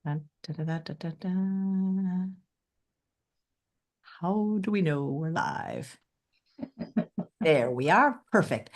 Dun, da, da, da, da, da, da. How do we know we're live? There we are. Perfect.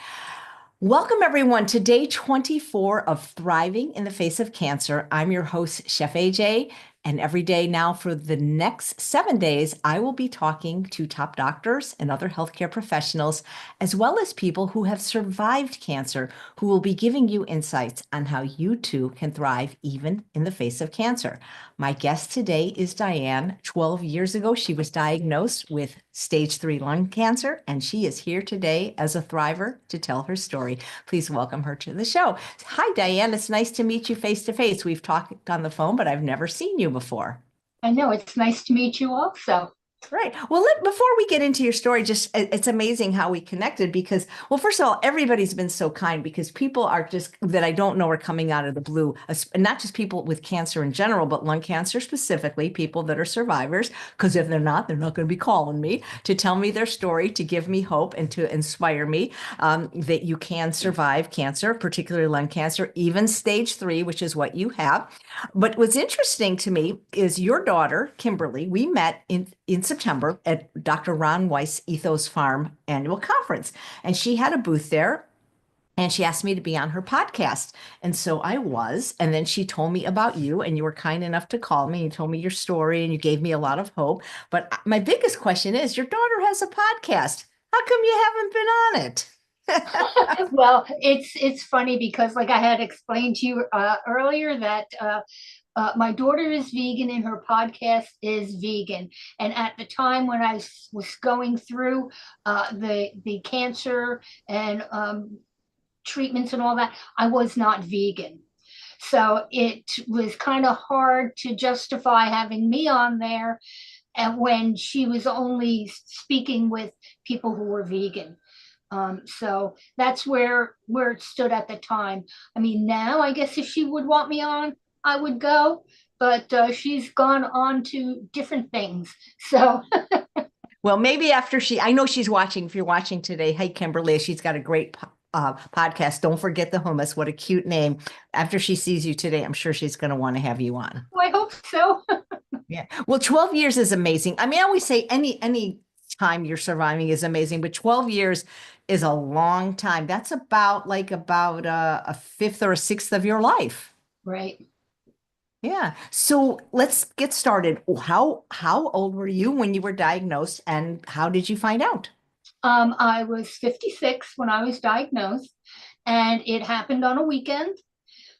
Welcome, everyone, to day 24 of Thriving in the Face of Cancer. I'm your host, Chef AJ, and every day now for the next 7 days, I will be talking to top doctors and other healthcare professionals, as well as people who have survived cancer, who will be giving you insights on how you too can thrive even in the face of cancer. My guest today is Diane. 12 years ago, she was diagnosed with stage 3 lung cancer, and she is here today as a thriver to tell her story. Please welcome her to the show. Hi, Diane. It's nice to meet you face to face. We've talked on the phone, but I've never seen you before. I know, it's nice to meet you also. Right. Well, before we get into your story, just it's amazing how we connected because, well, first of all, everybody's been so kind because people are just that I don't know are coming out of the blue, not just people with cancer in general, but lung cancer specifically, people that are survivors. Because if they're not going to be calling me to tell me their story, to give me hope and to inspire me that you can survive cancer, particularly lung cancer, even stage 3, which is what you have. But what's interesting to me is your daughter, Kimberly, we met in September at Dr. Ron Weiss Ethos Farm annual conference. And she had a booth there and she asked me to be on her podcast. And so I was. And then she told me about you, and you were kind enough to call me. You told me your story and you gave me a lot of hope. But my biggest question is your daughter has a podcast. How come you haven't been on it? Well, it's funny because, like I had explained to you earlier, that my daughter is vegan and her podcast is vegan. And at the time when I was going through the cancer and treatments and all that, I was not vegan. So it was kind of hard to justify having me on there, and when she was only speaking with people who were vegan. So that's where it stood at the time. I mean, now I guess if she would want me on, I would go, but she's gone on to different things. So Well, maybe after I know she's watching. If you're watching today, hey, Kimberly, she's got a great podcast. Don't forget the hummus. What a cute name. After she sees you today, I'm sure she's going to want to have you on. I hope so. Yeah. Well, 12 years is amazing. I mean, I always say any time you're surviving is amazing, but 12 years is a long time. That's about a fifth or a sixth of your life. Right. Yeah. So let's get started. How old were you when you were diagnosed, and how did you find out? I was 56 when I was diagnosed, and it happened on a weekend.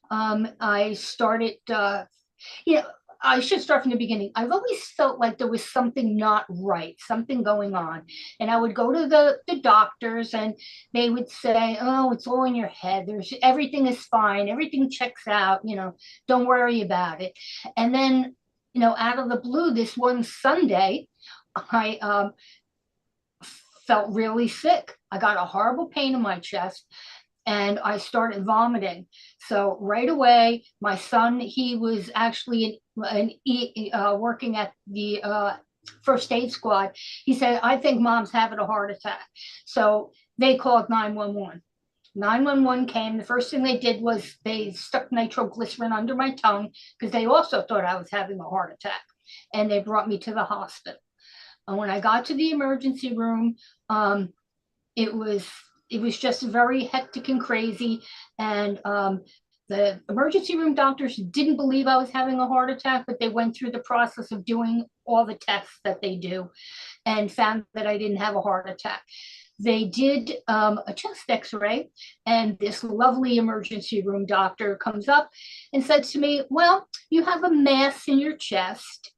I started, you know, I should start from the beginning. I've always felt like there was something not right, something going on. And I would go to the doctors and they would say, oh, it's all in your head. Everything is fine. Everything checks out, don't worry about it. And then, out of the blue, this one Sunday, I felt really sick. I got a horrible pain in my chest and I started vomiting. So right away, my son, he was actually working at the first aid squad. He said, I think mom's having a heart attack. So they called 911. 911 came. The first thing they did was they stuck nitroglycerin under my tongue because they also thought I was having a heart attack. And they brought me to the hospital. And when I got to the emergency room, it was it was just very hectic and crazy. And the emergency room doctors didn't believe I was having a heart attack, but they went through the process of doing all the tests that they do and found that I didn't have a heart attack. They did a chest x-ray, and this lovely emergency room doctor comes up and said to me, well, you have a mass in your chest,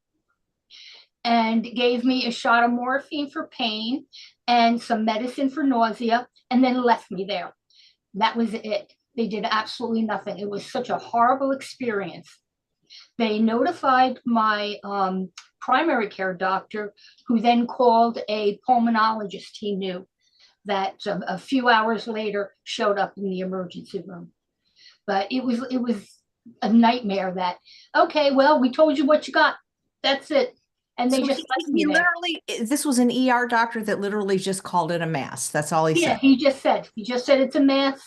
and gave me a shot of morphine for pain and some medicine for nausea, and then left me there. That was it. They did absolutely nothing. It was such a horrible experience. They notified my primary care doctor, who then called a pulmonologist he knew, that a few hours later showed up in the emergency room. But it was a nightmare. That, okay, well, we told you what you got. That's it. And they So just left me there. this was an ER doctor that literally just called it a mass. That's all he Yeah, said. he just said it's a mass,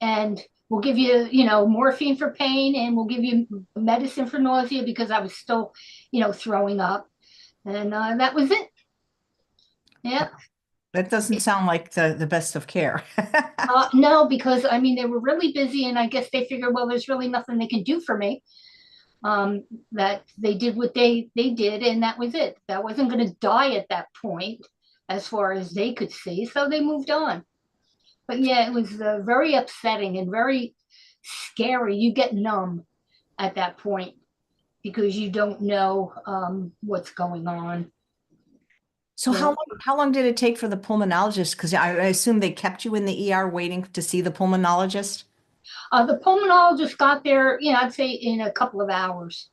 and we'll give you, morphine for pain, and we'll give you medicine for nausea because I was still, throwing up. And that was it. Yeah. That doesn't sound like the best of care. No, because I mean, they were really busy, and I guess they figured, well, there's really nothing they can do for me. That they did what they did, and that was it. That wasn't going to die at that point, as far as they could see. So they moved on. But yeah, it was very upsetting and very scary. You get numb at that point because you don't know what's going on. So Yeah. how long did it take for the pulmonologist? Because I assume they kept you in the ER waiting to see the pulmonologist. The pulmonologist got there, I'd say in a couple of hours.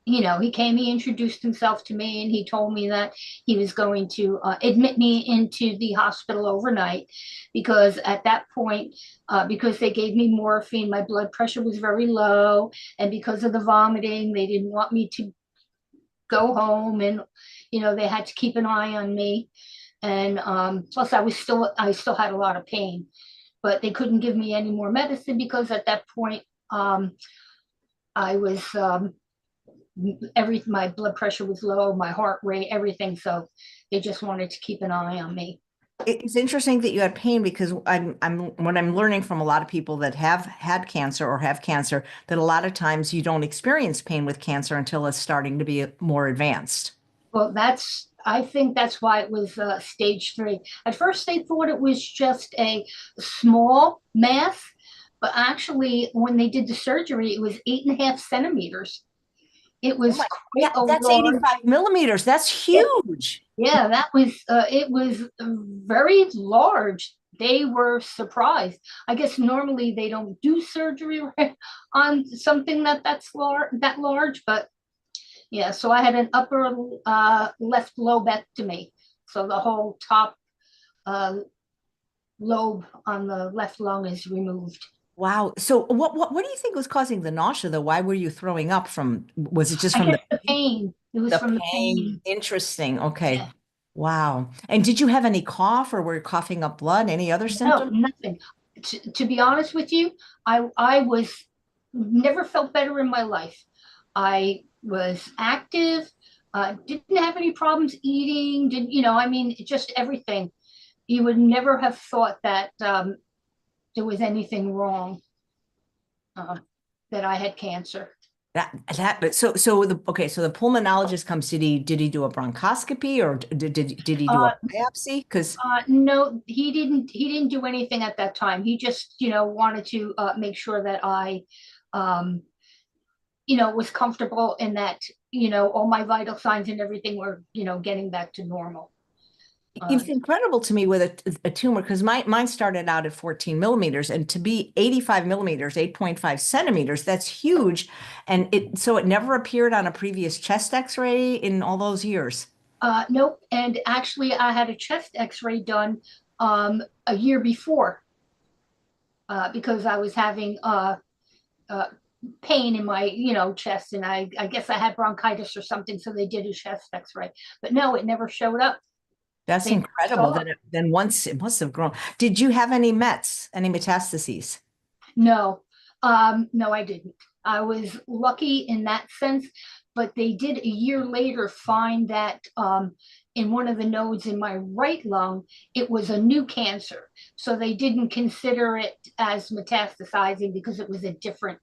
He came, he introduced himself to me, and he told me that he was going to admit me into the hospital overnight because at that point, because they gave me morphine, my blood pressure was very low. And because of the vomiting, they didn't want me to go home, and, they had to keep an eye on me. And plus, I still had a lot of pain, but they couldn't give me any more medicine because at that point, I was my blood pressure was low, my heart rate, everything. So they just wanted to keep an eye on me. It's interesting that you had pain because I'm what I'm learning from a lot of people that have had cancer or have cancer that a lot of times you don't experience pain with cancer until it's starting to be more advanced. Well, I think that's why it was stage 3. At first, they thought it was just a small mass, but actually, when they did the surgery, it was 8.5 centimeters. It Oh was my, quite yeah, a that's large. 85 millimeters. That's huge. Yeah, it was very large. They were surprised. I guess normally they don't do surgery on something that large, but yeah. So I had an upper left lobectomy. So the whole top uh, lobe on the left lung is removed. Wow. So what do you think was causing the nausea though? Why were you throwing up from, was it just I from guess the pain. It was the from the pain? pain. Interesting. Okay. Yeah. Wow. And did you have any cough or were you coughing up blood? Any other No, symptoms? nothing. To be honest with you, I was never felt better in my life. I was active, didn't have any problems eating, didn't, I mean, just everything. You would never have thought that there was anything wrong, uh, that I had cancer. But so the okay, so the pulmonologist comes, did he do a bronchoscopy or did he do a Uh, biopsy? Because no, he didn't do anything at that time. He just, wanted to make sure that I, um, was comfortable in that, all my vital signs and everything were, getting back to normal. Uh, it's incredible to me with a tumor because mine started out at 14 millimeters and to be 85 millimeters, 8.5 centimeters, that's huge. And it never appeared on a previous chest x-ray in all those years. nope. And actually, I had a chest X-ray done a year before because I was having uh, pain in my, chest, and I guess I had bronchitis or something. So they did a chest X-ray, but no, it never showed up. That's They never incredible saw it. that then once it must have grown. Did you have any Mets, any metastases? No, no, I didn't. I was lucky in that sense, but they did a year later find that in one of the nodes in my right lung, it was a new cancer. So they didn't consider it as metastasizing because it was a different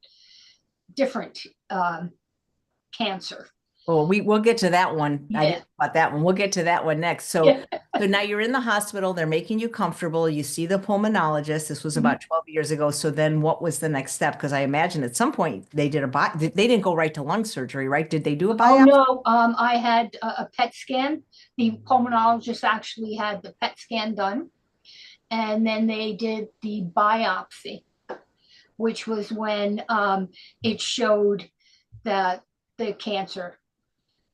cancer. Well, we'll get to that one. I Yeah. didn't know about that one. We'll get to that one next. So, Yeah. so now you're in the hospital. They're making you comfortable. You see the pulmonologist. This was about 12 years ago. So then, what was the next step? Because I imagine at some point they did a they didn't go right to lung surgery, right? Did they do a Oh biopsy? no, I had a PET scan. The pulmonologist actually had the PET scan done, and then they did the biopsy, which was when it showed that the cancer,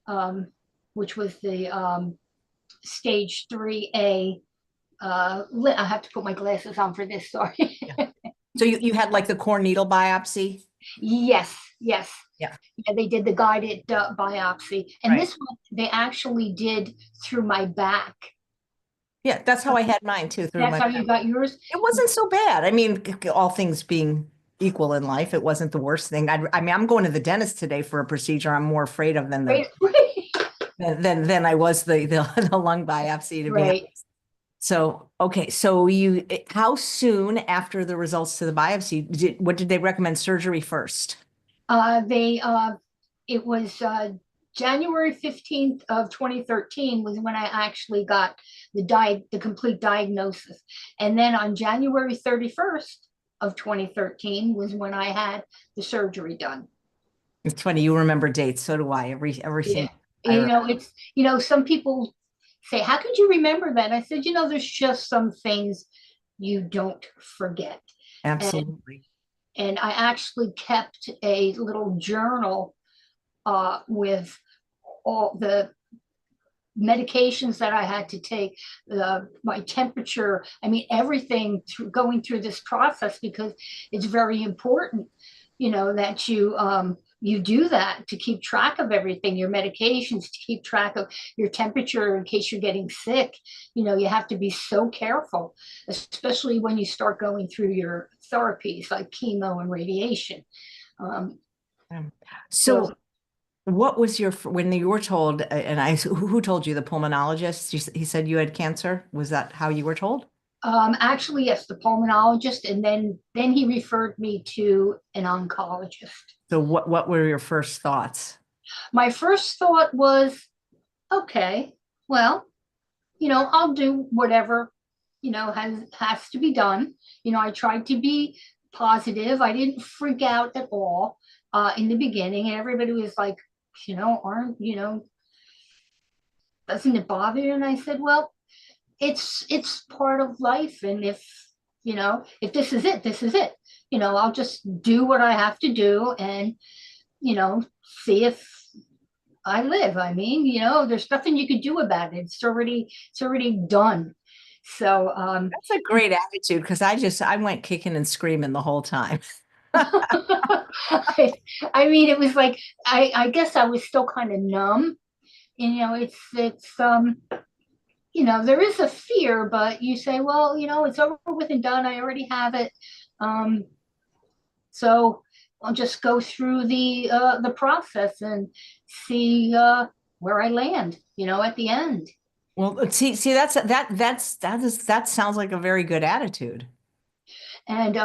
um, which was the stage 3A. I have to put my glasses on for this, sorry. Yeah. So you had like the core needle biopsy? Yes, yes. Yeah. Yeah, they did the guided biopsy. And Right. this one they actually did through my back. Yeah, that's how I had mine too through That's my how you got yours? It wasn't so bad. I mean, all things being equal in life, it wasn't the worst thing. I mean, I'm going to the dentist today for a procedure I'm more afraid of than Right. than I was the lung biopsy, to be honest. Right. So, okay, so how soon after the results to the biopsy what did they recommend surgery first? They it was January 15th of 2013 was when I actually got the complete diagnosis. And then on January 31st of 2013 was when I had the surgery done. It's funny, you remember dates, so do I. Yeah. Everything I You remember. know, it's, some people say, how could you remember that? I said, there's just some things you don't forget. And Absolutely. and I actually kept a little journal with all the medications that I had to take, my temperature. I mean, everything going through this process, because it's very important, that you do that to keep track of everything, your medications, to keep track of your temperature in case you're getting sick. You have to be so careful, especially when you start going through your therapies like chemo and radiation. Um, Um, so So what was when you were told, and who told you, the pulmonologist? He said you had cancer. Was that how you were told? Actually, yes, the pulmonologist, and then he referred me to an oncologist. So what were your first thoughts? My first thought was, okay, well, I'll do whatever, has to be done. I tried to be positive. I didn't freak out at all in the beginning, and everybody was like, aren't, doesn't it bother you? And I said, well, it's part of life, and if this is it, this is it. I'll just do what I have to do, and see if I live. I mean, there's nothing you could do about it. It's already done. So That's a great attitude because I went kicking and screaming the whole time. I mean, it was like, I guess I was still kind of numb. There is a fear, but you say, well, it's over with and done. I already have it. Um, so I'll just go through the process and see where I land, at the end. Well, see, that sounds like a very good attitude. And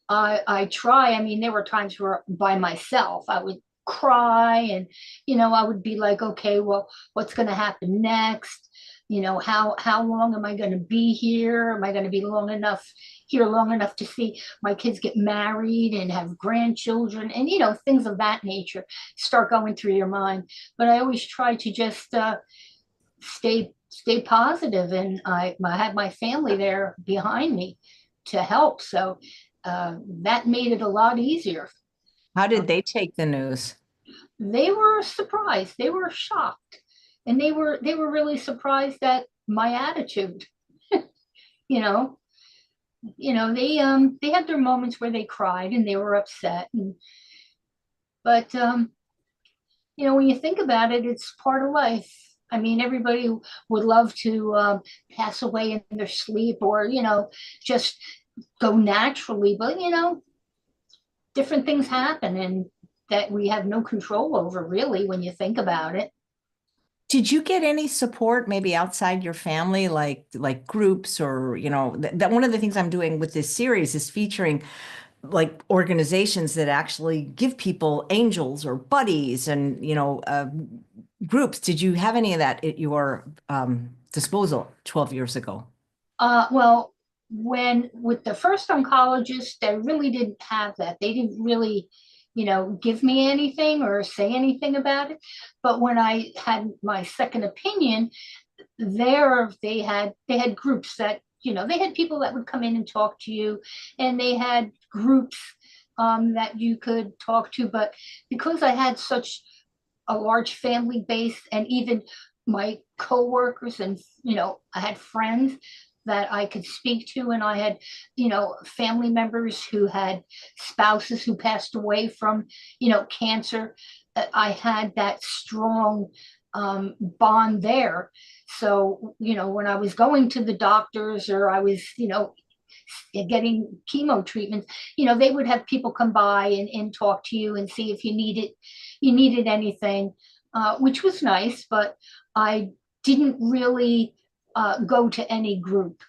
I try. I mean, there were times where by myself I would cry, and I would be like, okay, well, what's going to happen next? How long am I going to be here? Am I going to be long enough to see my kids get married and have grandchildren, and things of that nature start going through your mind. But I always try to just stay positive, and I had my family there behind me to help. So that made it a lot easier. How Uh, did they take the news? they were surprised. They were shocked, and they were really surprised at my attitude. You know, they had their moments where they cried and they were upset, but when you think about it, it's part of life. I mean, everybody would love to pass away in their sleep, or just go naturally, but different things happen, and that we have no control over, really, when you think about it. Did you get any support maybe outside your family, like groups or, that one of the things I'm doing with this series is featuring like organizations that actually give people angels or buddies and, groups. Did you have any of that at your disposal 12 years ago? Well, when with the first oncologist, they really didn't have that. They didn't really, give me anything or say anything about it. But when I had my second opinion, they had groups that, they had people that would come in and talk to you, and they had groups that you could talk to. But because I had such a large family base, and even my coworkers, and I had friends that I could speak to, and I had family members who had spouses who passed away from cancer. I had that strong bond there. So, when I was going to the doctors, or I was, getting chemo treatments, they would have people come by and talk to you and see if you needed anything, which was nice, but I didn't really go to any group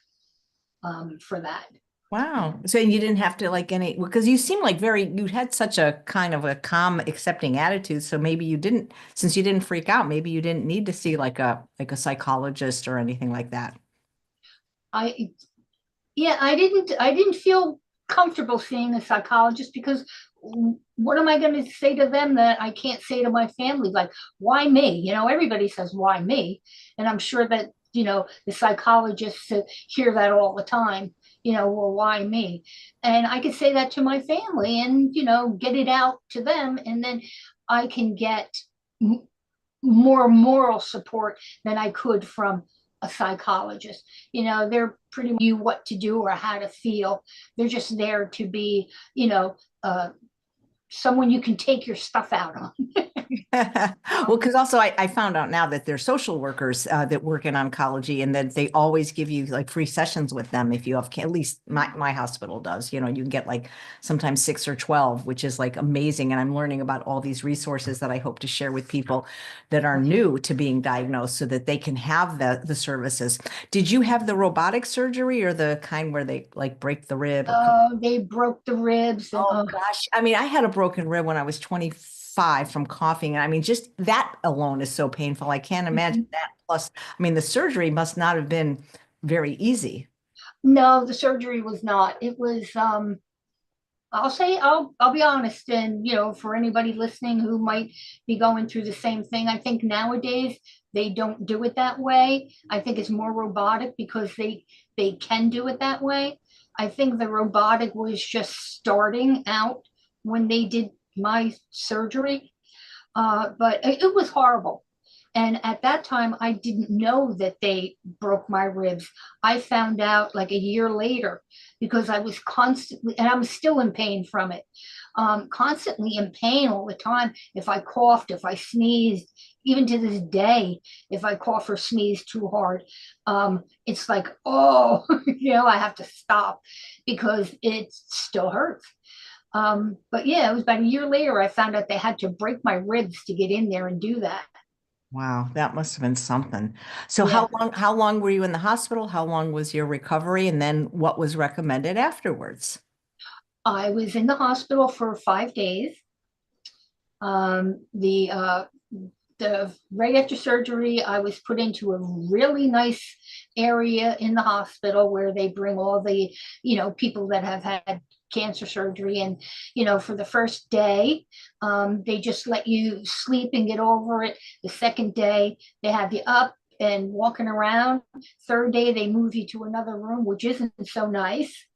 for that. Wow. So you didn't have to like any, because you seem like you had such a kind of a calm, accepting attitude. So maybe you didn't, since you didn't freak out, maybe you didn't need to see like a psychologist or anything like that. I Yeah, I didn't feel comfortable seeing a psychologist, because what am I going to say to them that I can't say to my family? Like, why me? Everybody says, why me? And I'm sure that, the psychologists hear that all the time, well, why me? And I could say that to my family and, get it out to them. And then I can get more moral support than I could from a psychologist. They're pretty much you what to do or how to feel. They're just there to be, someone you can take your stuff out on. Well, because also I found out now that there's social workers that work in oncology, and that they always give you like free sessions with them if you have, at least my hospital does. You can get like sometimes 6 or 12, which is like amazing. And I'm learning about all these resources that I hope to share with people that are new to being diagnosed, so that they can have the services. Did you have the robotic surgery, or the kind where they like break the rib or cut? They broke the ribs, and Oh gosh. I mean, I had a broken rib when I was 25 from coughing. And I mean, just that alone is so painful. I can't imagine that. Plus, I mean, the surgery must not have been very easy. no, the surgery was not. It was I'll be honest, and for anybody listening who might be going through the same thing, I think nowadays they don't do it that way. I think it's more robotic because they can do it that way. I think the robotic was just starting out when they did my surgery, but it was horrible. And at that time, I didn't know that they broke my ribs. I found out like a year later, because I was constantly, and I'm still in pain from it, constantly in pain all the time. If I coughed, if I sneezed, even to this day, if I cough or sneeze too hard, it's like, oh, I have to stop because it still hurts. But yeah, it was about a year later I found out they had to break my ribs to get in there and do that. Wow, that must have been something. So Yeah. how long were you in the hospital? How long was your recovery? And then what was recommended afterwards? I was in the hospital for 5 days. The right after surgery, I was put into a really nice area in the hospital where they bring all the, people that have had cancer surgery. And, for the first day, they just let you sleep and get over it. The second day, they have you up and walking around. Third day, they move you to another room, which isn't so nice,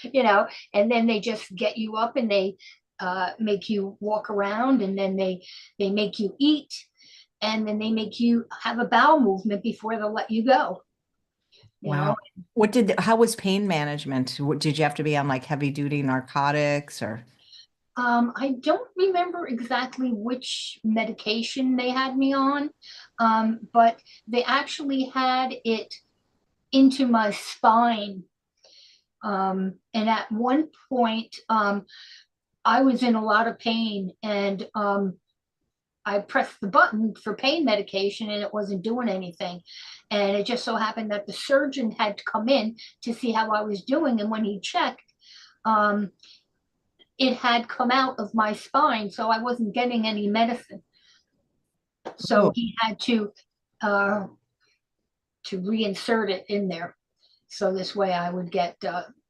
you know, and then they just get you up and they make you walk around, and then they make you eat, and then they make you have a bowel movement before they'll let you go. You Wow. know, How was pain management? Did you have to be on like heavy duty narcotics or? I don't remember exactly which medication they had me on, but they actually had it into my spine. And at one point, I was in a lot of pain, and I pressed the button for pain medication and it wasn't doing anything. And it just so happened that the surgeon had to come in to see how I was doing. And when he checked, um, it had come out of my spine, so I wasn't getting any medicine. So Oh, he had uh, to reinsert it in there. So this way I would get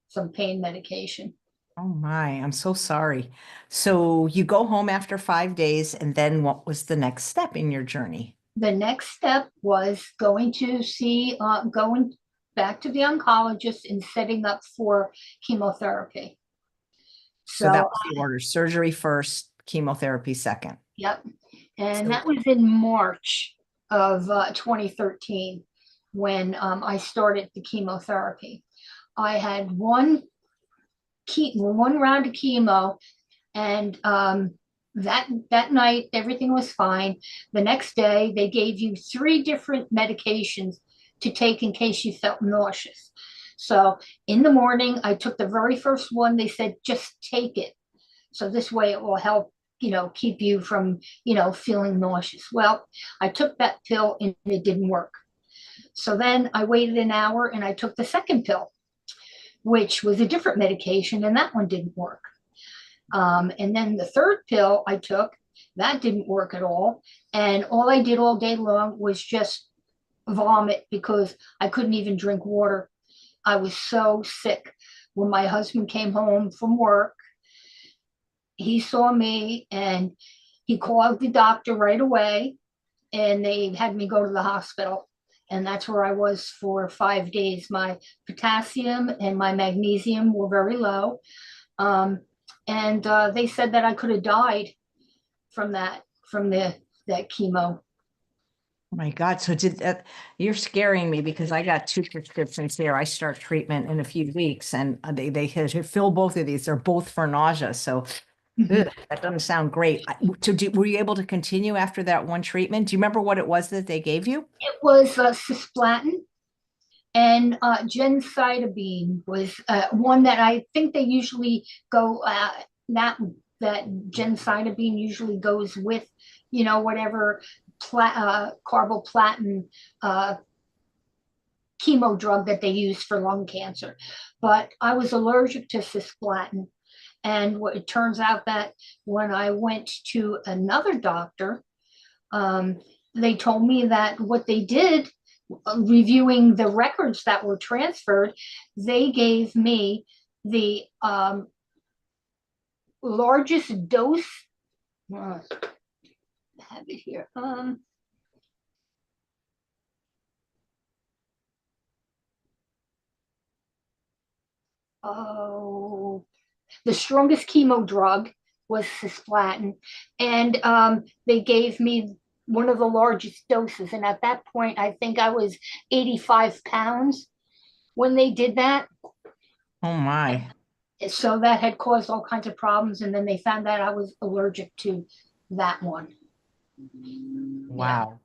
some pain medication. oh my, I'm so sorry. So you go home after 5 days, and then what was the next step in your journey? The next step was going back to the oncologist and setting up for chemotherapy. So that So, was the order: surgery first, chemotherapy second. yep. And So that was in March of 2013 when I started the chemotherapy. I had one round of chemo, and that night, everything was fine. The next day, they gave you three different medications to take in case you felt nauseous. So in the morning, I took the very first one. They said, just take it. So this way it will help, keep you from, feeling nauseous. Well, I took that pill and it didn't work. So then I waited an hour and I took the second pill, which was a different medication, and that one didn't work. And then the third pill I took, that didn't work at all. And all I did all day long was just vomit because I couldn't even drink water. I was so sick. When my husband came home from work, he saw me and he called the doctor right away, and they had me go to the hospital. And that's where I was for 5 days. My potassium and my magnesium were very low. And they said that I could have died from that chemo. Oh my God. So you're scaring me because I got two prescriptions here. I start treatment in a few weeks and they had to fill both of these. They're both for nausea. So ugh, that doesn't sound great. Were you able to continue after that one treatment? Do you remember what it was that they gave you? It was cisplatin, and gemcitabine was one that I think they usually go that that gemcitabine usually goes with whatever carboplatin chemo drug that they use for lung cancer. But I was allergic to cisplatin, and it turns out that when I went to another doctor, they told me that what they did, reviewing the records that were transferred, they gave me the largest dose. I have it here. Oh, the strongest chemo drug was cisplatin, and they gave me one of the largest doses. And at that point, I think I was 85 pounds when they did that. Oh my. So that had caused all kinds of problems. And then they found out I was allergic to that one. Yeah. Wow.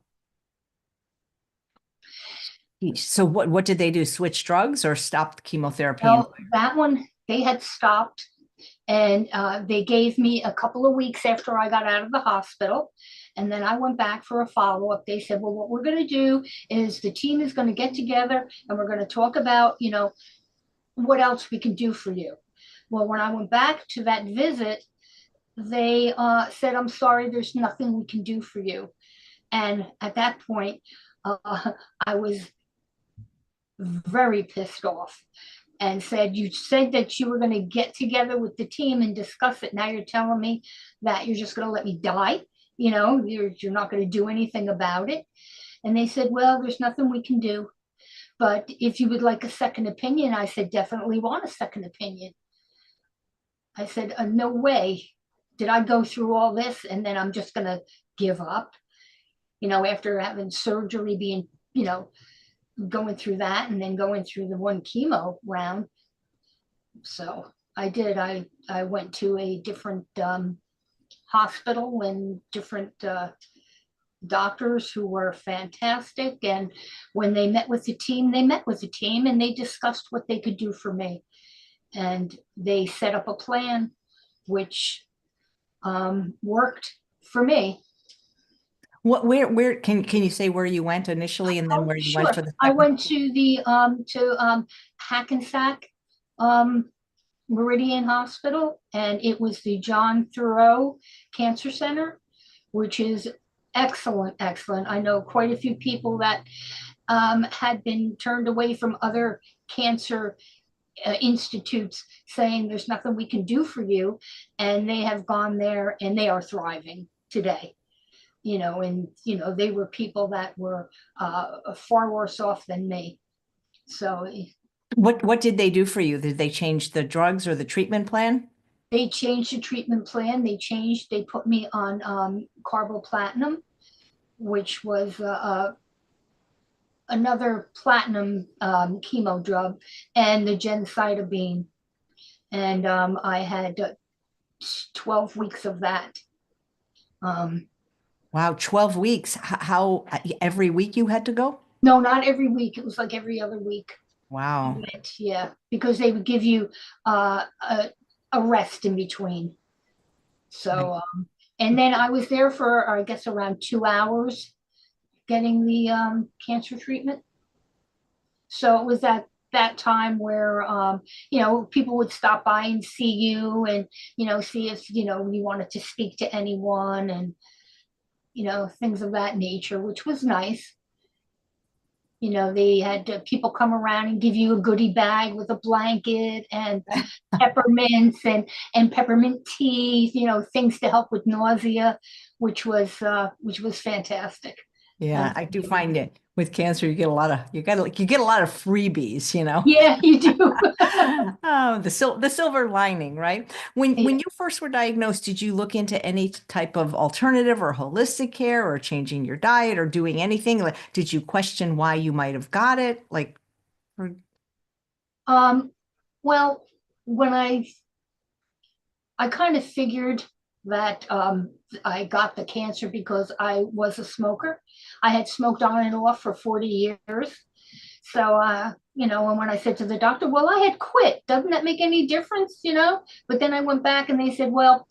So what did they do? Switch drugs or stop the chemotherapy? Well, that one they had stopped, and they gave me a couple of weeks after I got out of the hospital. And then I went back for a follow up. They said, well, what we're going to do is the team is going to get together and we're going to talk about, what else we can do for you. Well, when I went back to that visit, they said, I'm sorry, there's nothing we can do for you. And at that point, I was very pissed off and said, you said that you were going to get together with the team and discuss it. Now you're telling me that you're just going to let me die. You're not going to do anything about it. And they said, well, there's nothing we can do. But if you would like a second opinion, I said, definitely want a second opinion. I said, no way did I go through all this and then I'm just going to give up, after having surgery, being, going through that and then going through the one chemo round. So I did. I went to a different hospital and different doctors who were fantastic. And when they met with the team, and they discussed what they could do for me. And they set up a plan which worked for me. Where can you say where you went initially and then where you went Sure. for the I second? went to the Hackensack Meridian Hospital, and it was the John Thoreau Cancer Center, which is excellent, excellent. I know quite a few people that had been turned away from other cancer institutes saying there's nothing we can do for you, and they have gone there and they are thriving today. And they were people that were far worse off than me. So What did they do for you? Did they change the drugs or the treatment plan? they changed the treatment plan. They put me on carboplatinum, which was another platinum chemo drug, and the gemcitabine. And I had 12 weeks of that. Um, Wow, 12 weeks. How every week you had to go? no, not every week. It was like every other week. I Wow. went, yeah, because they would give you a rest in between. So, and then I was there for, I guess, around 2 hours getting the cancer treatment. So it was at that time where, people would stop by and see you and, see if, you wanted to speak to anyone and, things of that nature, which was nice. They had people come around and give you a goodie bag with a blanket and peppermints and peppermint tea, things to help with nausea, which was fantastic. Yeah, I do find it with cancer, you get a lot of you get a lot of freebies, you know. Yeah, you do. Oh, the silver lining, right? When Yeah. you first were diagnosed, did you look into any type of alternative or holistic care or changing your diet or doing anything? Like, did you question why you might have got it? Like, or- Um, well, when I kind of figured that I got the cancer because I was a smoker. I had smoked on and off for 40 years. So, and when I said to the doctor, well, I had quit. Doesn't that make any difference, But then I went back and they said, well,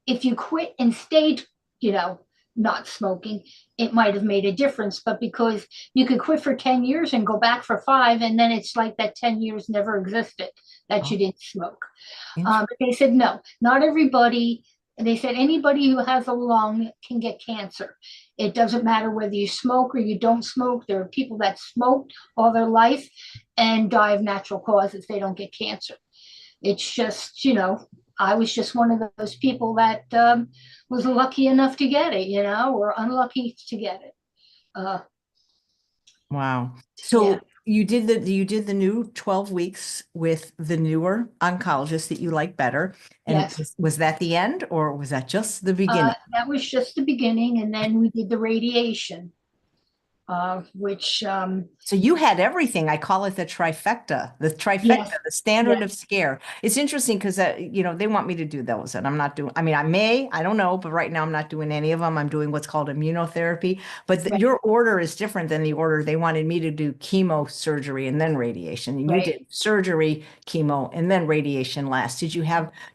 if you quit and stayed, you know, not smoking, it might have made a difference. But because you could quit for 10 years and go back for 5, and then it's like that 10 years never existed that you oh, didn't smoke. interesting. But they said, no, not everybody. They said anybody who has a lung can get cancer. It doesn't matter whether you smoke or you don't smoke. There are people that smoked all their life and die of natural causes. They don't get cancer. It's just, I was just one of those people that was lucky enough to get it, or unlucky to get it. Uh, Wow. yeah, So you did the new 12 weeks with the newer oncologist that you like better. And yes. was that the end or was that just the beginning? That was just the beginning. And then we did the radiation, which, So you had everything. I call it the trifecta, yes, the standard yes, of scare. It's interesting because they want me to do those, and I'm not doing. I mean, I don't know, but right now I'm not doing any of them. I'm doing what's called immunotherapy. But right, your order is different than the order they wanted me to do chemo, surgery, and then radiation. And you right. did surgery, chemo, and then radiation last. Do you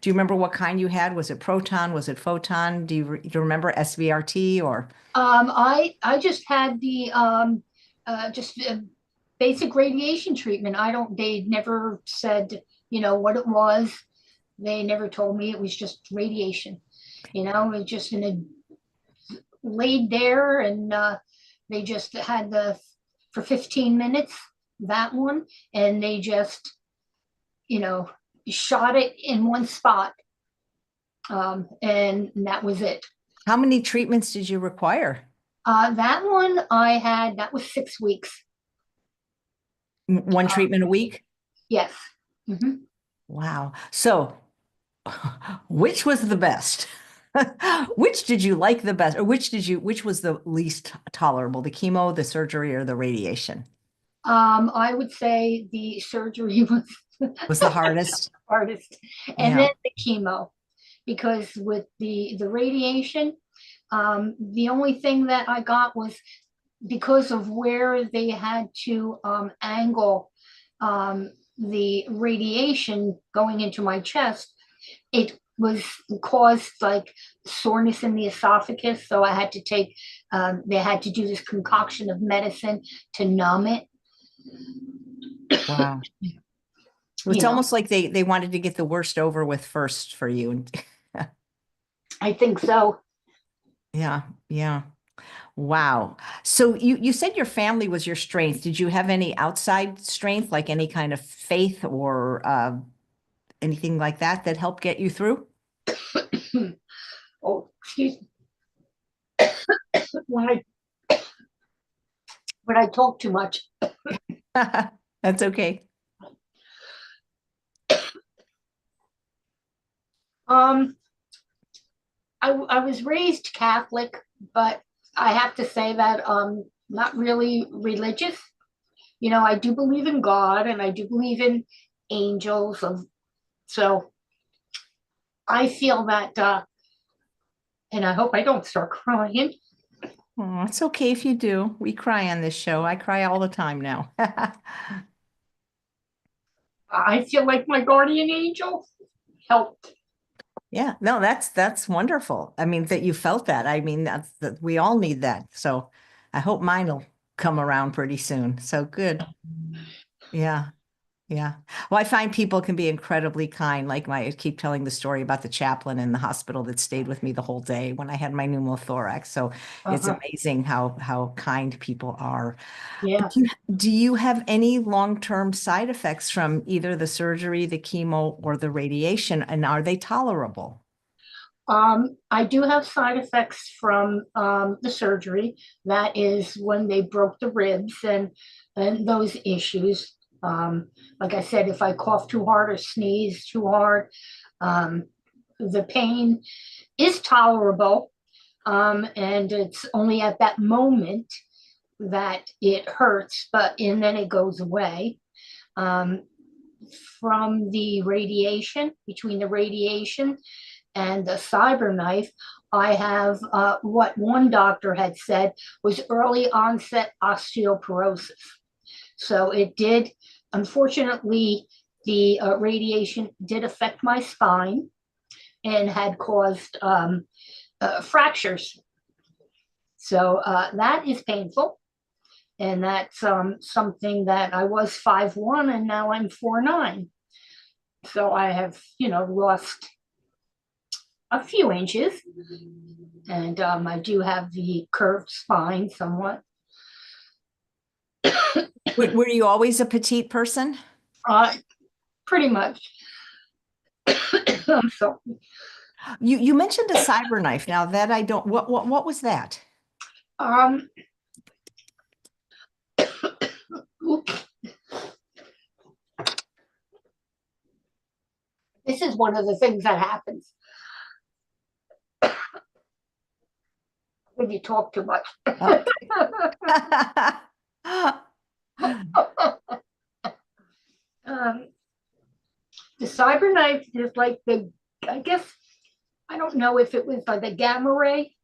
remember what kind you had? Was it proton? Was it photon? Do you remember SVRT or? I just had the just basic radiation treatment. They never said, what it was. They never told me it was just radiation. It just in a laid there and they just had for 15 minutes, that one, and they just, you know, shot it in one spot. And that was it. How many treatments did you require? That one that was 6 weeks. One treatment a week? Yes. Mhm. Wow. So, which was the best? Which did you like the best, or which was the least tolerable, the chemo, the surgery, or the radiation? I would say the surgery was Was the hardest? hardest, and Yeah. then the chemo, because with the radiation, the only thing that I got was because of where they had to angle the radiation going into my chest, it was caused like soreness in the esophagus. So I had to they had to do this concoction of medicine to numb it. Wow. You It's know, almost like they wanted to get the worst over with first for you. I think so. Yeah, yeah. Wow. So you said your family was your strength. Did you have any outside strength, like any kind of faith or anything like that that helped get you through? Oh, excuse me. When I talk too much. That's okay. Um, I was raised Catholic, but I have to say that not really religious. I do believe in God and I do believe in angels of so I feel that and I hope I don't start crying. Oh, it's okay if you do. We cry on this show. I cry all the time now. I feel like my guardian angel helped. Yeah, no, that's wonderful. I mean, that you felt that. I mean, that's that we all need that. So I hope mine will come around pretty soon. So good. Yeah. Yeah. Well, I find people can be incredibly kind. Like I keep telling the story about the chaplain in the hospital that stayed with me the whole day when I had my pneumothorax. So it's Uh-huh. amazing how kind people are. Yeah. Do you have any long-term side effects from either the surgery, the chemo, or the radiation? And are they tolerable? I do have side effects from the surgery. That is when they broke the ribs and those issues. Like I said, if I cough too hard or sneeze too hard, um, the pain is tolerable. And it's only at that moment that it hurts, and then it goes away. Um, from the radiation, between the radiation and the cyber knife, I have what one doctor had said was early onset osteoporosis. So it did, unfortunately, the radiation did affect my spine and had caused fractures. So that is painful. And that's something that I was 5'1" and now I'm 4'9". So I have, lost a few inches, and I do have the curved spine somewhat. Were you always a petite person? Uh, Pretty much. So, You mentioned a cyber knife. Now that I don't, what was that? um, oops. This is one of the things that happens when you talk too much. Okay. um, the cyber knife is like I guess, I don't know if it was like the gamma ray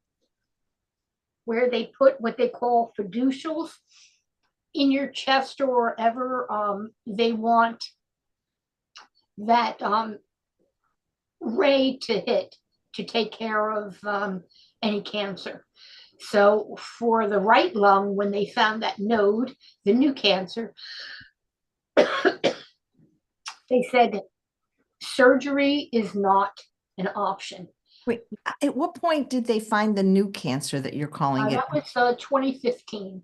where they put what they call fiducials in your chest or wherever they want that ray to hit to take care of any cancer. So for the right lung, when they found that node, the new cancer, they said surgery is not an option. Wait, at what point did they find the new cancer that you're calling it? That was 2015.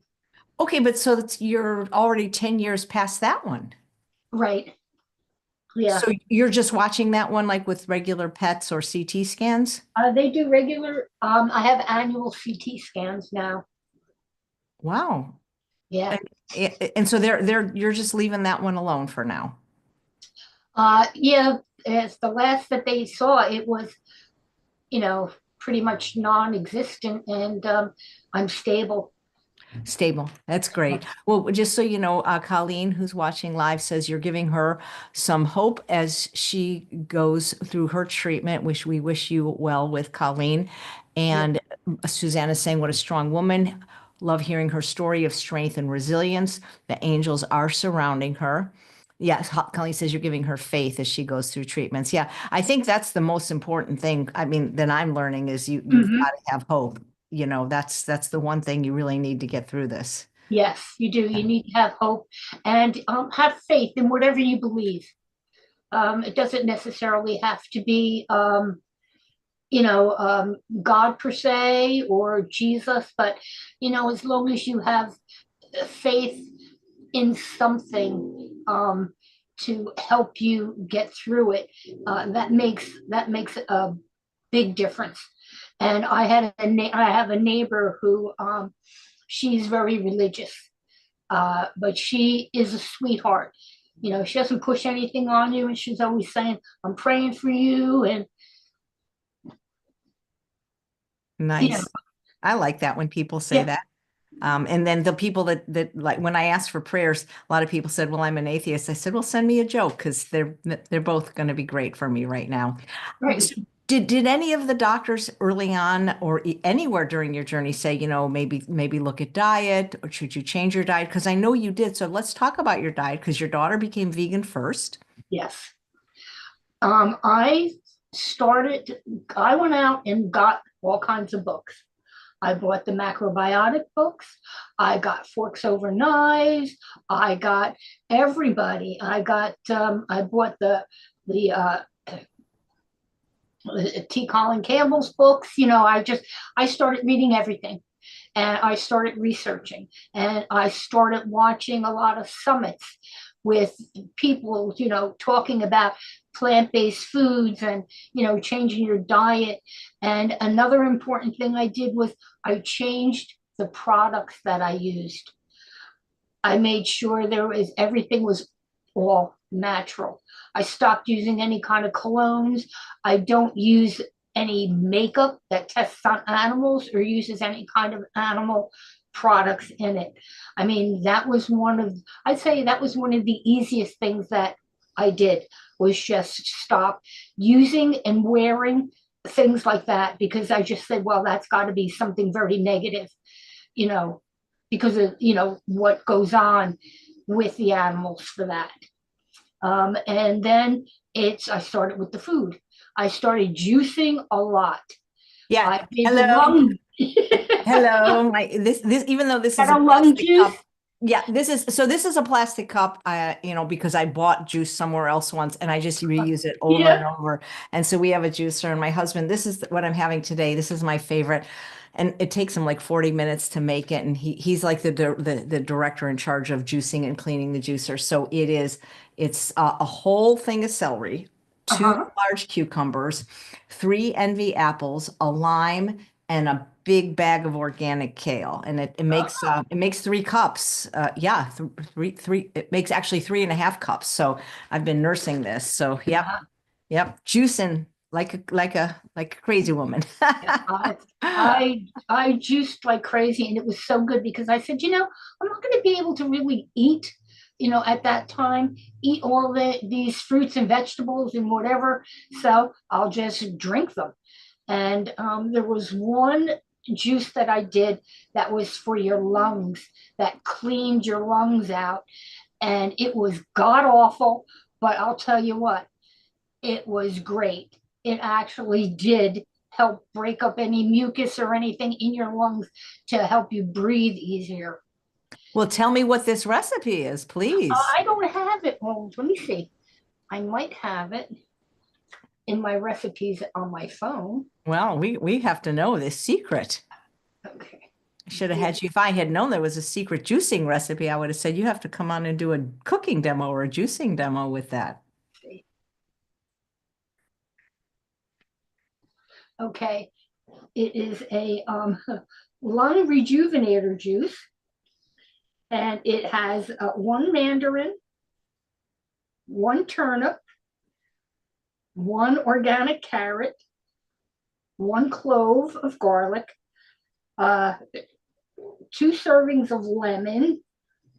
Okay, but so you're already 10 years past that one. Right. Yeah. So you're just watching that one like with regular pets or CT scans? They do regular, I have annual CT scans now. Wow. Yeah. And so you're just leaving that one alone for now. Yeah, it's the last that they saw, it was, pretty much non-existent, and I'm stable. Stable. That's great. Well, just so you know, Colleen, who's watching live, says you're giving her some hope as she goes through her treatment, which we wish you well with, Colleen. Yeah. And Susanna's saying, what a strong woman. Love hearing her story of strength and resilience. The angels are surrounding her. Yes, Colleen says you're giving her faith as she goes through treatments. Yeah, I think that's the most important thing. I mean, that I'm learning is you've Hmm. got to have hope. That's the one thing you really need to get through this. Yes, you do. You Yeah. need to have hope and have faith in whatever you believe. It doesn't necessarily have to be, God per se or Jesus, but, as long as you have faith in something to help you get through it, that makes a big difference. And I have a neighbor who she's very religious, but she is a sweetheart. She doesn't push anything on you, and she's always saying, "I'm praying for you," and you know, Nice. I like that when people say yeah, that. And then the people that like when I asked for prayers, a lot of people said, "Well, I'm an atheist." I said, "Well, send me a joke because they're both going to be great for me right now." right. Did any of the doctors early on or anywhere during your journey say, maybe look at diet or should you change your diet? Because I know you did. So let's talk about your diet because your daughter became vegan first. Yes. I started, I went out and got all kinds of books. I bought the macrobiotic books. I got Forks Over Knives. I got everybody. I bought the T. Colin Campbell's books. I started reading everything, and I started researching, and I started watching a lot of summits with people, talking about plant-based foods and, changing your diet. And another important thing I did was I changed the products that I used. I made sure everything was all natural. I stopped using any kind of colognes. I don't use any makeup that tests on animals or uses any kind of animal products in it. I mean, I'd say that was one of the easiest things that I did, was just stop using and wearing things like that, because I just said, well, that's got to be something very negative, you know, because of, what goes on with the animals for that. And then I started with the food. I started juicing a lot. Yeah. I did Hello. lung. Hello. This even though this is Got a a lung plastic juice. cup. Yeah, this is a plastic cup, because I bought juice somewhere else once and I just reuse it over and Yeah. over. And so we have a juicer and my husband, this is what I'm having today. This is my favorite. And it takes him like 40 minutes to make it. And he's like the director in charge of juicing and cleaning the juicer. So it's a whole thing of celery, two Uh-huh. large cucumbers, three envy apples, a lime, and a big bag of organic kale. And it makes 3 cups. Yeah, three. It makes actually 3.5 cups. So I've been nursing this. So yep, Uh-huh. yep, juicing like a crazy woman. Yeah, I juiced like crazy, and it was so good because I said, I'm not going to be able to really eat, at that time, eat all these fruits and vegetables and whatever. So I'll just drink them. And there was one juice that I did that was for your lungs, that cleaned your lungs out, and it was god awful. But I'll tell you what, it was great. It actually did help break up any mucus or anything in your lungs to help you breathe easier. Well, tell me what this recipe is, please. I don't have it. Well, let me see. I might have it in my recipes on my phone. Well, we have to know this secret. Okay. I should have had you. If I had known there was a secret juicing recipe, I would have said you have to come on and do a cooking demo or a juicing demo with that. Okay. It is a lung rejuvenator juice, and it has one mandarin, one turnip, one organic carrot, one clove of garlic, uh, 2 servings of lemon.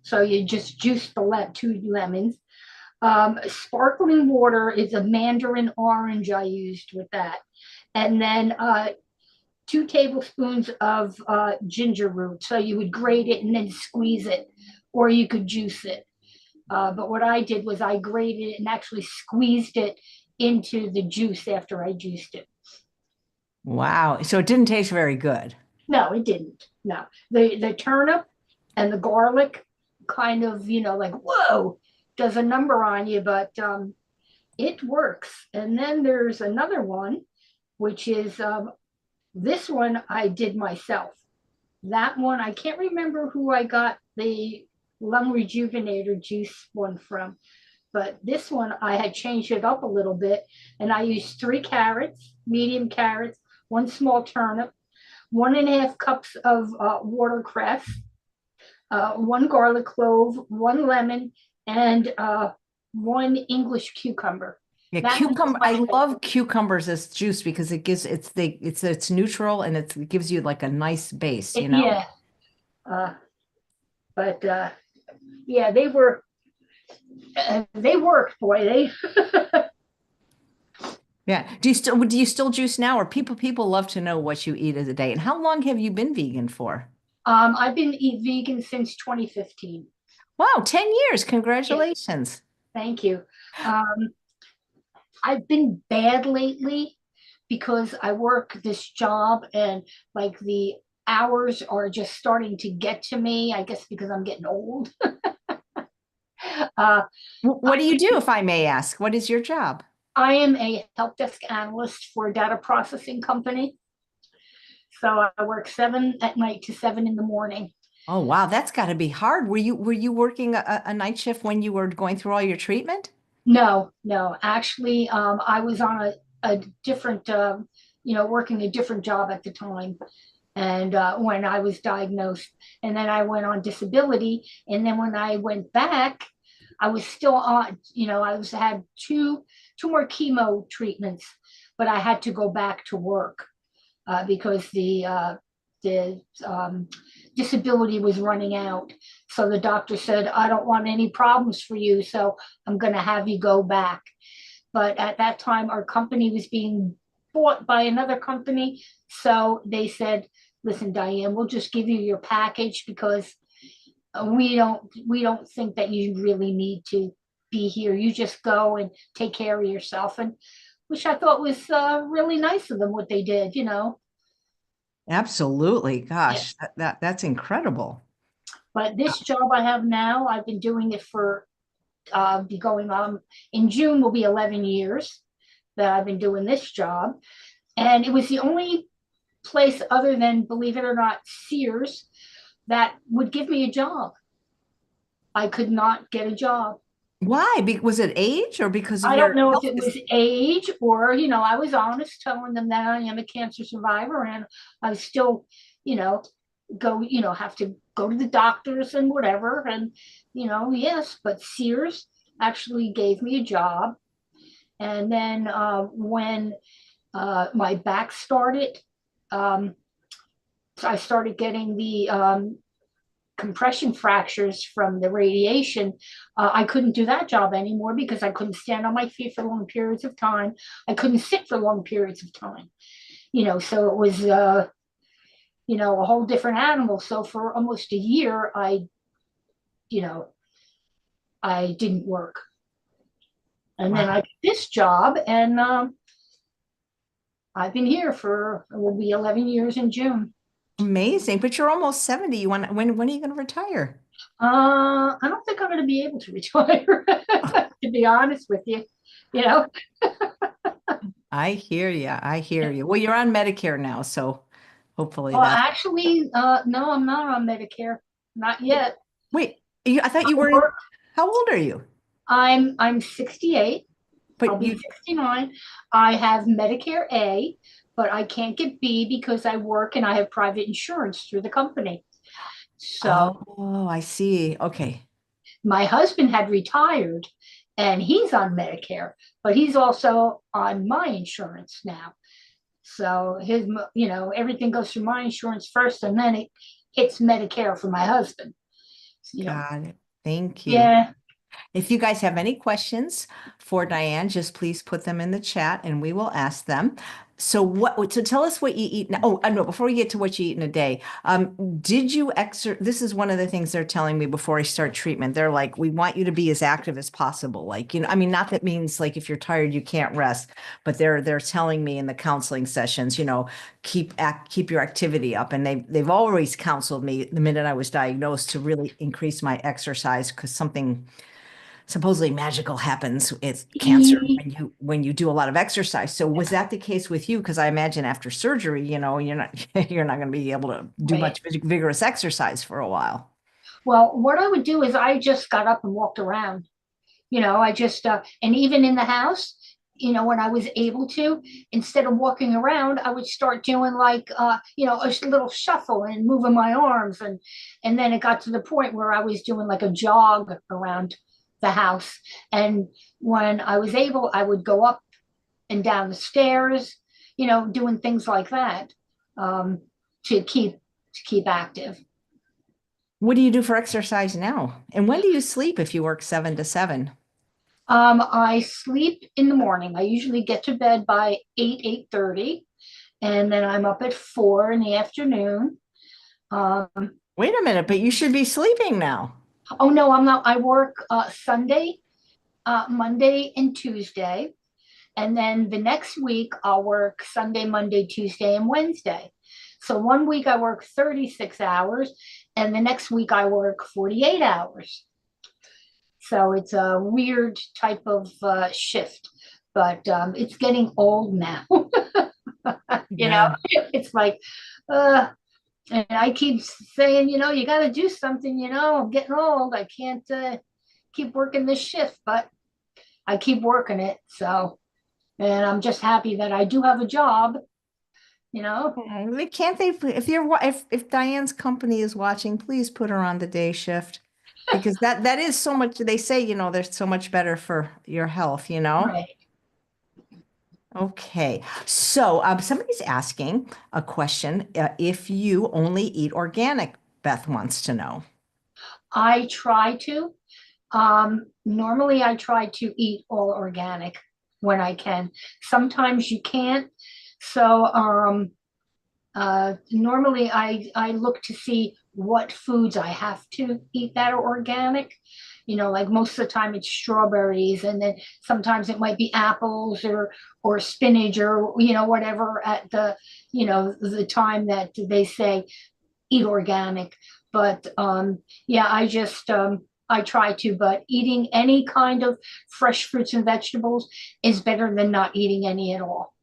So you just juice the 2 lemons. Sparkling water is a mandarin orange I used with that. And then 2 tablespoons of ginger root. So you would grate it and then squeeze it, or you could juice it. But what I did was I grated it and actually squeezed it into the juice after I juiced it. Wow. So it didn't taste very good. No, it didn't. No, the turnip and the garlic kind of, like, whoa, does a number on you, but it works. And then there's another one, which is this one I did myself. That one, I can't remember who I got the lung rejuvenator juice one from, but this one I had changed it up a little bit, and I used 3 carrots, medium carrots, 1 small turnip, 1.5 cups of watercress, 1 garlic clove, 1 lemon, and 1 English cucumber. Yeah, That one was cucumber. my I love favorite. cucumbers as juice because it's neutral and it gives you like a nice base, you know? Yeah, uh, but yeah, they worked, boy. They Yeah. Do you still juice now, or people love to know what you eat as a day? And how long have you been vegan for? I've been eat vegan since 2015. Wow, 10 years. Yeah, Congratulations. thank you. Um, I've been bad lately because I work this job and like the hours are just starting to get to me, I guess because I'm getting old. Uh, What do you do, if I may ask? What is your job? I am a help desk analyst for a data processing company. So I work 7 at night to 7 in the morning. Oh, wow, that's got to be hard. Were you working a night shift when you were going through all your treatment? No, no, actually, I was on a different, working a different job at the time. And when I was diagnosed, and then I went on disability. And then when I went back, I was still on, had two more chemo treatments, but I had to go back to work because the disability was running out. So the doctor said, I don't want any problems for you, so I'm going to have you go back. But at that time, our company was being bought by another company. So they said, listen, Diane, we'll just give you your package because we don't think that you really need to be here. You just go and take care of yourself. And which I thought was really nice of them, what they did. Absolutely. Yeah. Gosh, that's incredible. But this job I have now, I've been doing it for be going on in June will be 11 years that I've been doing this job. And it was the only place other than, believe it or not, Sears that would give me a job. I could not get a job. Why? Was it age or because of I don't your know if health? it was age or, I was honest telling them that I am a cancer survivor and I still, you know, have to go to the doctors and whatever. And, yes, but Sears actually gave me a job. And then when my back started, um, I started getting the compression fractures from the radiation. I couldn't do that job anymore because I couldn't stand on my feet for long periods of time. I couldn't sit for long periods of time. So it was, a whole different animal. So for almost a year, you know, I didn't work. And then I Wow. got this job, and I've been here for, it will be 11 years in June. Amazing. But you're almost 70. When are you going to retire? I don't think I'm going to be able to retire, to be honest with you. You know, I hear you. I hear you. Well, you're on Medicare now, so hopefully well, that's. actually, no, I'm not on Medicare, not Wait, yet. wait, I thought I you were in. work. How old are you? I'm 68. I'll But be you, 69. I have Medicare A, but I can't get B because I work and I have private insurance through the company. So oh, I see. Okay. my husband had retired and he's on Medicare, but he's also on my insurance now. So everything goes through my insurance first and then it hits Medicare for my husband. Got it. Thank you. Yeah. If you guys have any questions for Diane, just please put them in the chat and we will ask them. So tell us what you eat now. Oh, no, before we get to what you eat in a day, did you exercise? This is one of the things they're telling me before I start treatment. They're like, we want you to be as active as possible. Like, I mean, not that means like if you're tired, you can't rest, but they're telling me in the counseling sessions, keep your activity up. And they've always counseled me the minute I was diagnosed to really increase my exercise because something supposedly magical happens with cancer when you do a lot of exercise. So was that the case with you? Because I imagine after surgery, you're not going to be able to do Right. much vigorous exercise for a while. Well, what I would do is I just got up and walked around. I just, and even in the house, when I was able to, instead of walking around, I would start doing like, a little shuffle and moving my arms. And then it got to the point where I was doing like a jog around the house. And when I was able, I would go up and down the stairs, doing things like that, um, to keep active. What do you do for exercise now? And when do you sleep if you work 7 to 7? I sleep in the morning. I usually get to bed by 8:30, and then I'm up at 4 in the afternoon. Um, Wait a minute, but you should be sleeping now. oh no, I'm not. I work Sunday, Monday, and Tuesday. And then the next week, I'll work Sunday, Monday, Tuesday, and Wednesday. So one week I work 36 hours, and the next week I work 48 hours. So it's a weird type of shift, but it's getting old now. You know, Yeah. it's like, uh, and I keep saying, you got to do something, I'm getting old. I can't keep working this shift, but I keep working it. So, and I'm just happy that I do have a job, you know. They can't they if Diane's company is watching, please put her on the day shift because that is so much they say, there's so much better for your health. Right. Okay. So, somebody's asking a question, if you only eat organic, Beth wants to know. I try to. Normally, I try to eat all organic when I can. Sometimes you can't. So, normally I look to see what foods I have to eat that are organic. Like most of the time it's strawberries, and then sometimes it might be apples or spinach or whatever at the time that they say eat organic. But yeah, I try to, but eating any kind of fresh fruits and vegetables is better than not eating any at all.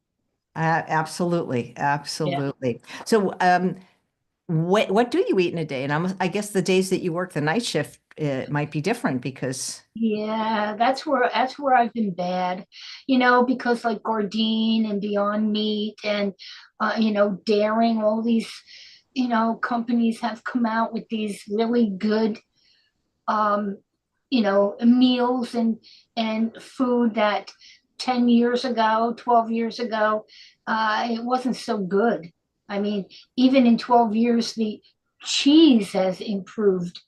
Absolutely, Yeah. absolutely. So, what do you eat in a day? And I guess the days that you work the night shift, might be different because Yeah, that's where I've been bad, because like Gardein and Beyond Meat and Daring, all these, companies have come out with these really good um, meals and food that 10 years ago, 12 years ago, it wasn't so good. I mean, even in 12 years, the cheese has improved,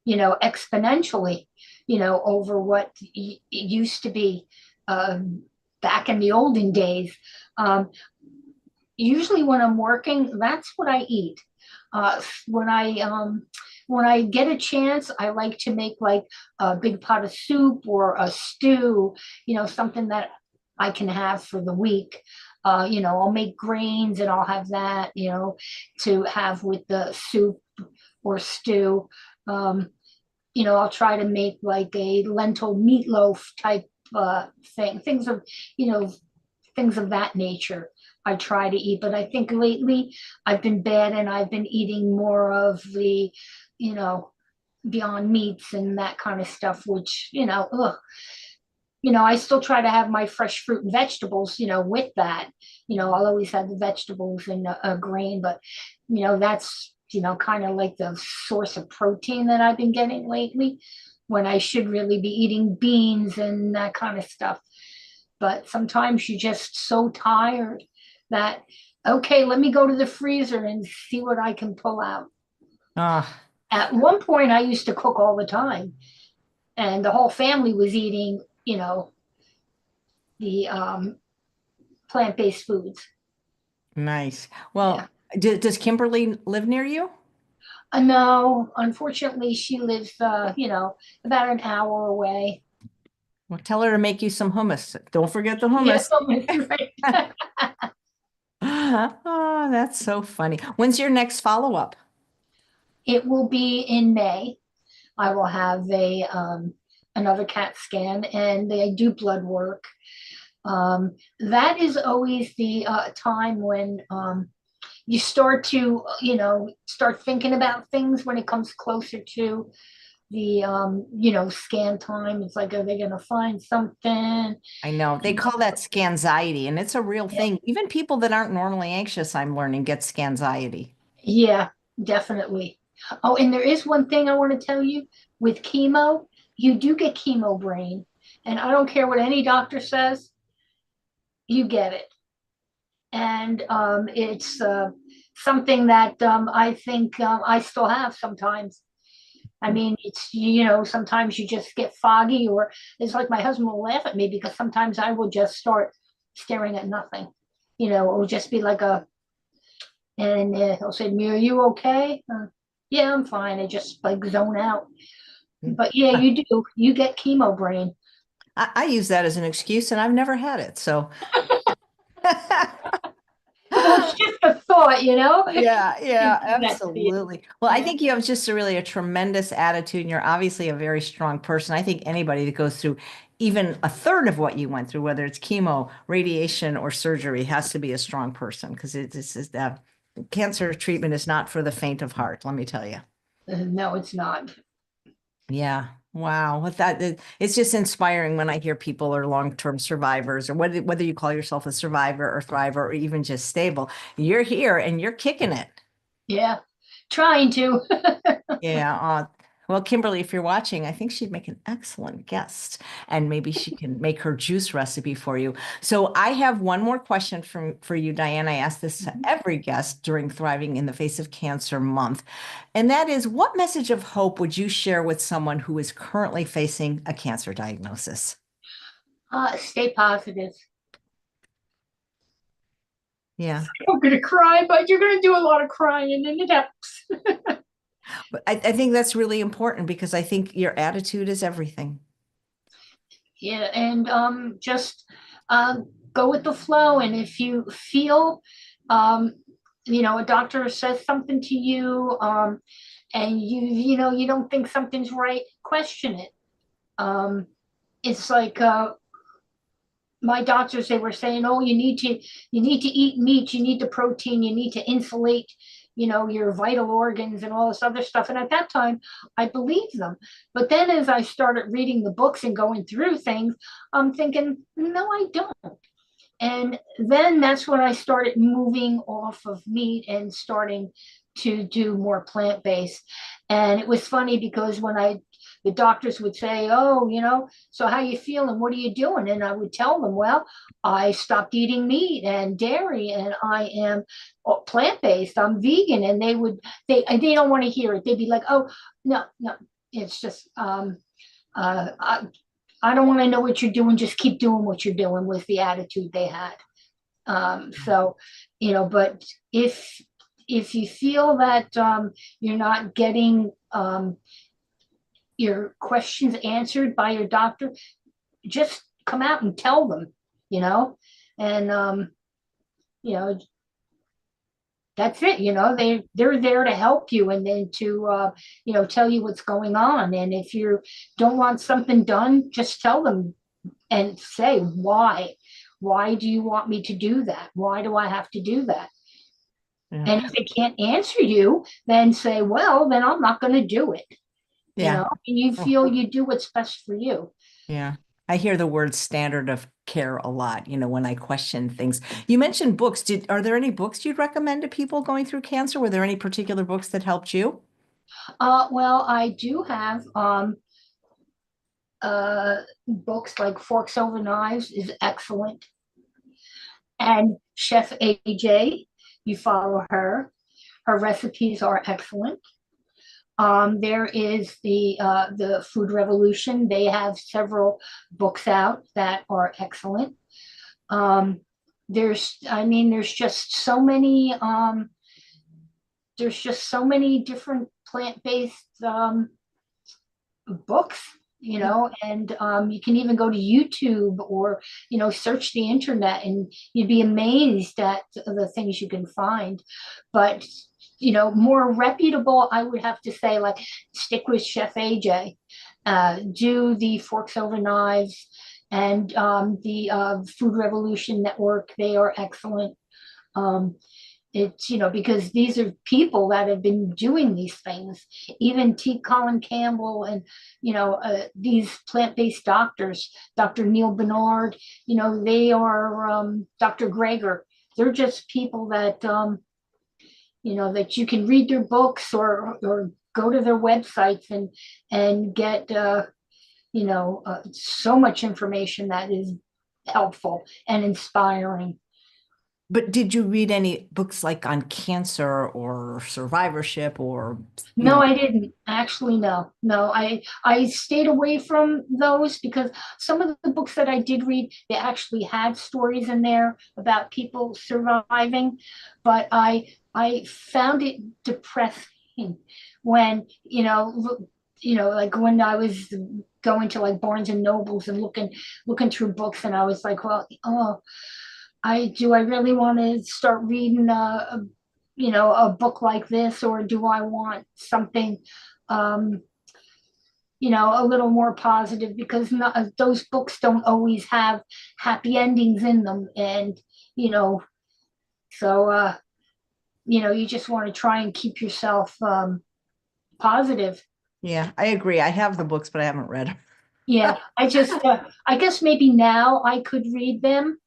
exponentially, over what it used to be back in the olden days. Um, Usually when I'm working, that's what I eat. Uh, when I when I get a chance, I like to make like a big pot of soup or a stew, something that I can have for the week. I'll make grains and I'll have that, to have with the soup or stew. Um, I'll try to make like a lentil meatloaf type thing, you know, things of that nature. I try to eat, but I think lately I've been bad and I've been eating more of the, you know, Beyond Meats and that kind of stuff, which, ugh. I still try to have my fresh fruit and vegetables, with that. I'll always have the vegetables and a grain, but, that's, kind of like the source of protein that I've been getting lately when I should really be eating beans and that kind of stuff. But sometimes you're just so tired that, okay, let me go to the freezer and see what I can pull out. ah, At one point, I used to cook all the time, and the whole family was eating, the plant-based foods. nice. Yeah. Well, does Kimberly live near you? No, unfortunately, she lives, about an hour away. Well, tell her to make you some hummus. Don't forget the Yeah, hummus. right. Oh, that's so funny. When's your next follow-up? It will be in May. I will have a another CAT scan, and they do blood work. That is always the time when you start to, start thinking about things when it comes closer to the, scan time. It's like, are they going to find something? I know they call that scanxiety, and it's a real Yeah, thing. Even people that aren't normally anxious, I'm learning, get scanxiety. yeah, definitely. Oh, and there is one thing I want to tell you with chemo, you do get chemo brain. And I don't care what any doctor says, you get it. And it's something that I think I still have sometimes. I mean, it's, sometimes you just get foggy, or it's like my husband will laugh at me because sometimes I will just start staring at nothing. It will just be like and he'll say, "Me, are you okay?" Yeah, I'm fine. I just like zone out. But yeah, I, you do. You get chemo brain. I use that as an excuse, and I've never had it. So, Well, it's just a thought. yeah, You yeah, do that to you. absolutely. Well, I Yeah. think you have just a tremendous attitude, and you're obviously a very strong person. I think anybody that goes through even a third of what you went through, whether it's chemo, radiation, or surgery, has to be a strong person because this is cancer treatment is not for the faint of heart, let me tell you. No, it's not. Yeah. Wow. It's just inspiring when I hear people are long-term survivors or whether you call yourself a survivor or thriver or even just stable, you're here and you're kicking it. Yeah. Trying to. Yeah. Well, Kimberly, if you're watching, I think she'd make an excellent guest, and maybe she can make her juice recipe for you. So I have one more question for you, Diane. I ask this to every guest during Thriving in the Face of Cancer Month, and that is, what message of hope would you share with someone who is currently facing a cancer diagnosis? Stay positive. Yeah. I'm gonna cry, but you're gonna do a lot of crying, and then it helps. But I think that's really important because I think your attitude is everything. Yeah, and just go with the flow. And if you feel, um, a doctor says something to you, and you don't think something's right, question it. It's like my doctors, they were saying, oh, you need to eat meat, you need the protein, you need to insulate, your vital organs and all this other stuff. And at that time, I believed them. But then as I started reading the books and going through things, I'm thinking, no, I don't. And then that's when I started moving off of meat and starting to do more plant-based. And it was funny because the doctors would say, oh, so how you feeling? What are you doing? And I would tell them, well, I stopped eating meat and dairy and I am plant-based. I'm vegan. And they don't want to hear it. They'd be like, oh, no, no, it's just, I don't want to know what you're doing. Just keep doing what you're doing, was the attitude they had. So, but if you feel that you're not getting your questions answered by your doctor, just come out and tell them, you know, and you know, that's it. They're there to help you, and then to tell you what's going on. And if you don't want something done, just tell them and say why. Why do you want me to do that? Why do I have to do that? Yeah. And if they can't answer you, then say, well, then I'm not going to do it. Yeah. And you Oh, feel you do what's best for you. yeah. I hear the word standard of care a lot, when I question things. You mentioned books. Are there any books you'd recommend to people going through cancer? Were there any particular books that helped you? Well, I do have books like Forks Over Knives is excellent. And Chef AJ, you follow her. Her recipes are excellent. There is the Food Revolution. They have several books out that are excellent. Um, I mean, there's just so many different plant-based books, Yeah. and you can even go to YouTube or, search the internet, and you'd be amazed at the things you can find. But, more reputable, I would have to say, like, stick with Chef AJ, do the Forks Over Knives and the Food Revolution Network. They are excellent. Um, it's, because these are people that have been doing these things. Even T. Colin Campbell and, these plant-based doctors, Dr. Neil Bernard, they are Dr. Greger. They're just people that, that you can read their books or go to their websites and get, so much information that is helpful and inspiring. But did you read any books like on cancer or survivorship or, you No, know, I didn't. Actually, no. No, I stayed away from those because some of the books that I did read, they actually had stories in there about people surviving, but I found it depressing when, like when I was going to like Barnes and Nobles and looking through books, and I was like, well, oh, I really want to start reading a book like this, or do I want something um, a little more positive, because those books don't always have happy endings in them, and you know so you just want to try and keep yourself positive. yeah, I agree. I have the books, but I haven't read them. Yeah, I guess maybe now I could read them,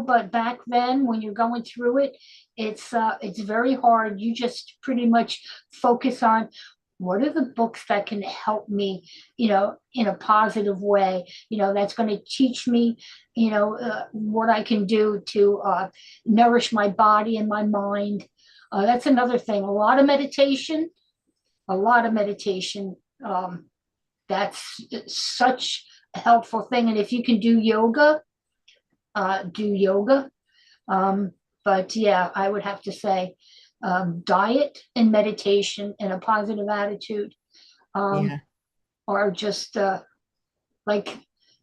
but back then when you're going through it, it's very hard. You just pretty much focus on what are the books that can help me, in a positive way, that's going to teach me, what I can do to nourish my body and my mind. That's another thing. A lot of meditation. That's such a helpful thing. And if you can do yoga. Um, but yeah, I would have to say diet and meditation and a positive attitude um, Yeah. are just like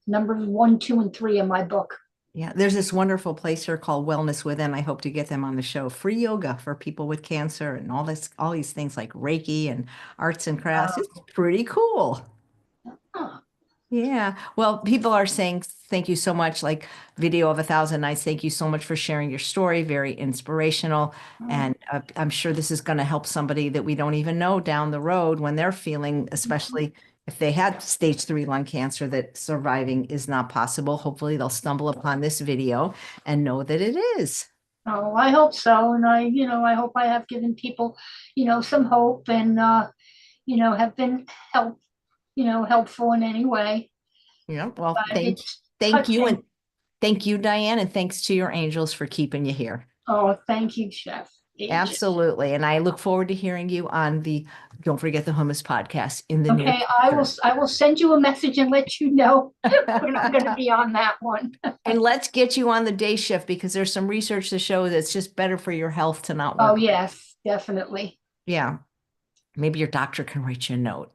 numbers one, two, and three in my book. Yeah. There's this wonderful place here called Wellness Within. I hope to get them on the show. Free yoga for people with cancer and all these things like Reiki and arts and crafts. It's Uh, pretty cool. huh, Yeah. Well, people are saying thank you so much. Like Video of 1,000 Nights, thank you so much for sharing your story. Very inspirational. And I'm sure this is going to help somebody that we don't even know down the road when they're feeling, especially if they had stage 3 lung cancer, that surviving is not possible. Hopefully they'll stumble upon this video and know that it is. oh, I hope so. And I hope I have given people, some hope, and, have been helpful in any way. Yeah. Well, But it's thank you. touching. And thank you, Diane. And thanks to your angels for keeping you here. Oh, thank you, Chef Agent. Absolutely. And I look forward to hearing you on the Don't Forget the Hummus podcast in the near Okay, I will future. I will send you a message and let you know when I'm going to be on that one. And let's get you on the day shift because there's some research to show that it's just better for your health to not Oh, work. yes, definitely. Yeah. Maybe your doctor can write you a note.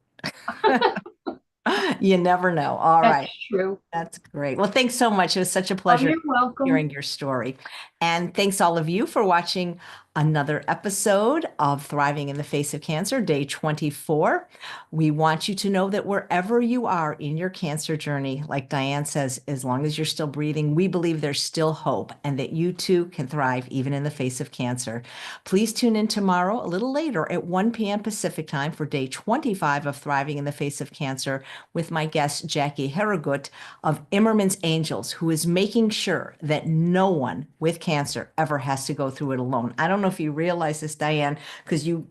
You never know. All That's right. true. That's great. Well, thanks so much. It was such a Oh, pleasure you're welcome. hearing your story. And thanks all of you for watching another episode of Thriving in the Face of Cancer, day 24. We want you to know that wherever you are in your cancer journey, like Diane says, as long as you're still breathing, we believe there's still hope and that you too can thrive even in the face of cancer. Please tune in tomorrow, a little later at 1 p.m. Pacific time for day 25 of Thriving in the Face of Cancer with my guest, Jackie Harragut of Immerman's Angels, who is making sure that no one with cancer ever has to go through it alone. I don't know if you realize this, Diane, because you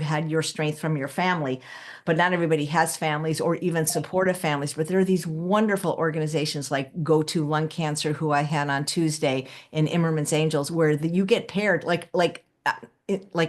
had your strength from your family, but not everybody has families or even supportive families. But there are these wonderful organizations like Go to Lung Cancer, who I had on Tuesday, in Immerman's Angels, where you get paired like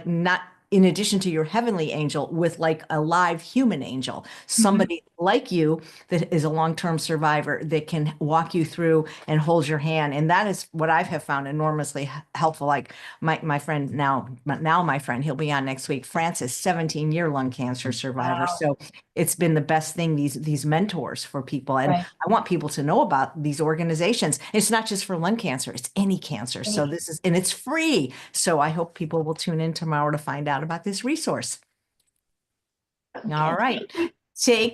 not in addition to your heavenly angel with like a live human angel, Mhm. somebody like you that is a long-term survivor that can walk you through and hold your hand. And that is what I have found enormously helpful. Like my friend now my friend, he'll be on next week, Francis, 17-year lung cancer survivor. Wow. So it's been the best thing, these mentors for people. And Right. I want people to know about these organizations. It's not just for lung cancer, it's any cancer. So and it's free. So I hope people will tune in tomorrow to find out about this resource. All Okay. right. Thank you. Take